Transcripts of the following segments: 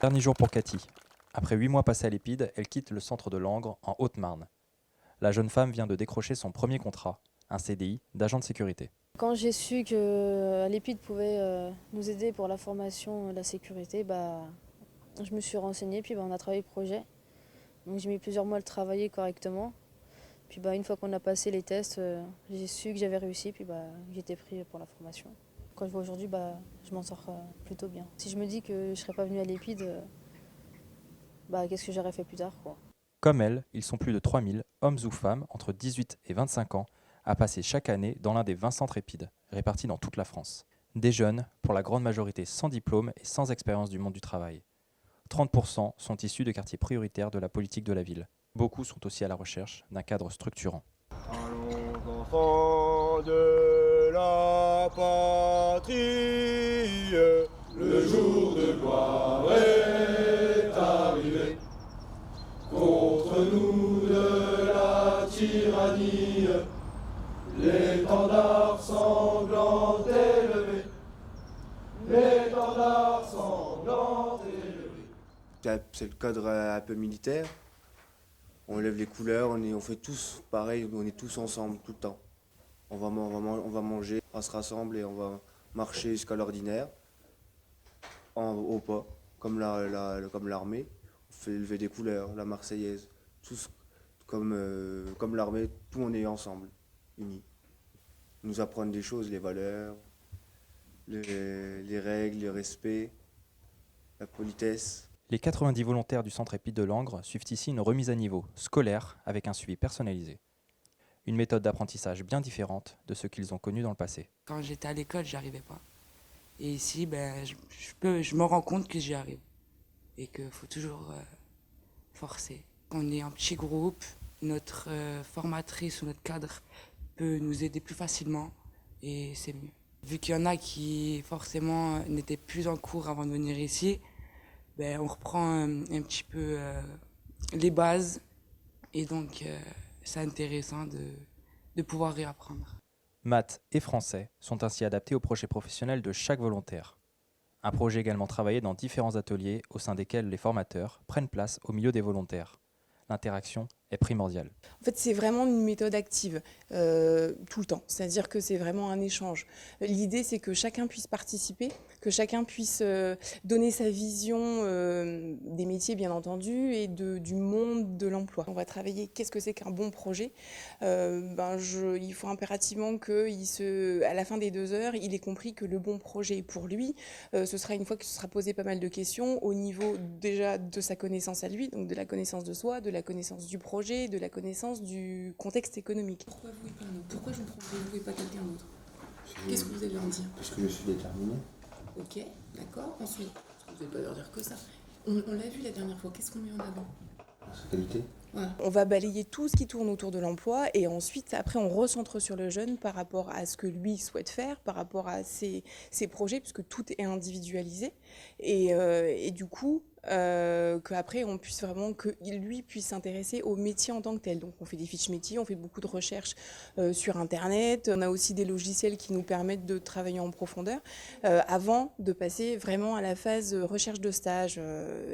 Dernier jour pour Cathy. Après 8 mois passés à l'Épide, elle quitte le centre de Langres en Haute-Marne. La jeune femme vient de décrocher son premier contrat, un CDI d'agent de sécurité. Quand j'ai su que l'Épide pouvait nous aider pour la formation de la sécurité, je me suis renseignée, puis on a travaillé le projet. Donc j'ai mis plusieurs mois à le travailler correctement. Puis une fois qu'on a passé les tests, j'ai su que j'avais réussi, puis j'étais pris pour la formation. Quand je vois aujourd'hui, je m'en sors plutôt bien. Si je me dis que je ne serais pas venue à l'Épide, qu'est-ce que j'aurais fait plus tard, quoi. Comme elle, ils sont plus de 3000, hommes ou femmes, entre 18 et 25 ans, à passer chaque année dans l'un des 20 centres Épides, répartis dans toute la France. Des jeunes, pour la grande majorité sans diplôme et sans expérience du monde du travail. 30% sont issus de quartiers prioritaires de la politique de la ville. Beaucoup sont aussi à la recherche d'un cadre structurant. Allons enfants de la patrie, le jour de gloire est arrivé. Contre nous de la tyrannie, l'étendard sanglant est levé. L'étendard sanglant est levé. C'est le cadre un peu militaire. On lève les couleurs, on fait tous pareil, on est tous ensemble tout le temps. On va manger, on se rassemble et on va marcher jusqu'à l'ordinaire, au pas, comme l'armée. On fait lever des couleurs, la Marseillaise, tous comme l'armée, tout on est ensemble, unis. Ils nous apprennent des choses, les valeurs, les règles, le respect, la politesse. Les 90 volontaires du centre Épide de Langres suivent ici une remise à niveau scolaire avec un suivi personnalisé. Une méthode d'apprentissage bien différente de ce qu'ils ont connu dans le passé. Quand j'étais à l'école, j'y arrivais pas. Et ici, je me rends compte que j'y arrive. Et qu'il faut toujours forcer. On est un petit groupe, notre formatrice ou notre cadre peut nous aider plus facilement et c'est mieux. Vu qu'il y en a qui forcément n'étaient plus en cours avant de venir ici, on reprend un petit peu les bases et donc c'est intéressant de pouvoir réapprendre. Maths et français sont ainsi adaptés au projet professionnel de chaque volontaire. Un projet également travaillé dans différents ateliers au sein desquels les formateurs prennent place au milieu des volontaires. L'interaction est primordiale. En fait, c'est vraiment une méthode active, tout le temps. C'est-à-dire que c'est vraiment un échange. L'idée, c'est que chacun puisse participer, que chacun puisse donner sa vision des métiers, bien entendu, et du monde de l'emploi. On va travailler qu'est-ce que c'est qu'un bon projet. Il faut impérativement qu'à la fin des 2 heures, il ait compris que le bon projet pour lui, ce sera une fois que ce sera posé pas mal de questions au niveau déjà de sa connaissance à lui, donc de la connaissance de soi, de la connaissance du projet, de la connaissance du contexte économique. Pourquoi vous et pas nous? Pourquoi je me prendrais vous et pas quelqu'un d'autre? Qu'est-ce que vous allez leur dire? Parce que je suis déterminé. Ok, d'accord. Ensuite, vous n'allez pas leur dire que ça. On l'a vu la dernière fois, qu'est-ce qu'on met en avant? Sa qualité. Voilà. On va balayer tout ce qui tourne autour de l'emploi et ensuite, après, on recentre sur le jeune par rapport à ce que lui souhaite faire, par rapport à ses projets, puisque tout est individualisé. Et du coup, qu'après, on puisse vraiment, que lui puisse s'intéresser au métier en tant que tel. Donc, on fait des fiches métiers, on fait beaucoup de recherches sur Internet. On a aussi des logiciels qui nous permettent de travailler en profondeur avant de passer vraiment à la phase recherche de stage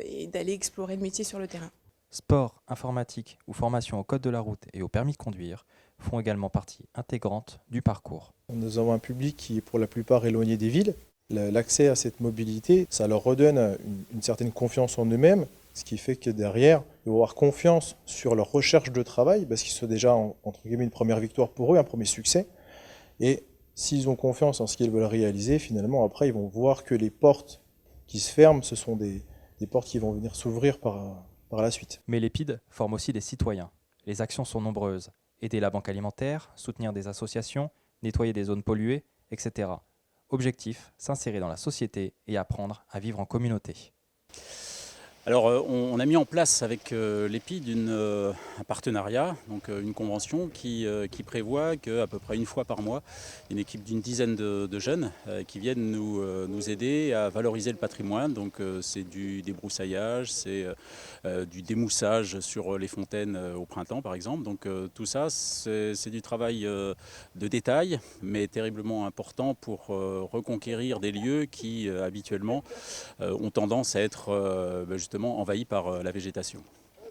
et d'aller explorer le métier sur le terrain. Sport, informatique ou formation au code de la route et au permis de conduire font également partie intégrante du parcours. Nous avons un public qui est pour la plupart éloigné des villes. L'accès à cette mobilité, ça leur redonne une certaine confiance en eux-mêmes, ce qui fait que derrière, ils vont avoir confiance sur leur recherche de travail, parce qu'ils sont déjà, entre guillemets, une première victoire pour eux, un premier succès. Et s'ils ont confiance en ce qu'ils veulent réaliser, finalement, après, ils vont voir que les portes qui se ferment, ce sont des portes qui vont venir s'ouvrir par la suite. Mais l'Épide forme aussi des citoyens. Les actions sont nombreuses. Aider la banque alimentaire, soutenir des associations, nettoyer des zones polluées, etc. Objectif, s'insérer dans la société et apprendre à vivre en communauté. Alors, on a mis en place avec l'EPID un partenariat, donc une convention qui prévoit qu'à peu près une fois par mois, une équipe d'une dizaine de jeunes qui viennent nous aider à valoriser le patrimoine. Donc, c'est du débroussaillage, c'est du démoussage sur les fontaines au printemps, par exemple. Donc, tout ça, c'est du travail de détail, mais terriblement important pour reconquérir des lieux qui, habituellement, ont tendance à être justement envahis par la végétation.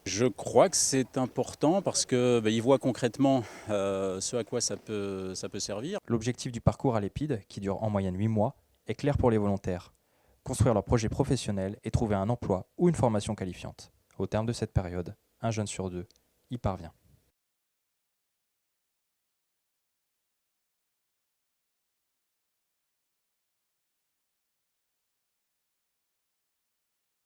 Je crois que c'est important parce qu'ils voient concrètement ce à quoi ça peut servir. L'objectif du parcours à l'EPID, qui dure en moyenne 8 mois, est clair pour les volontaires. Construire leur projet professionnel et trouver un emploi ou une formation qualifiante. Au terme de cette période, un jeune sur deux y parvient.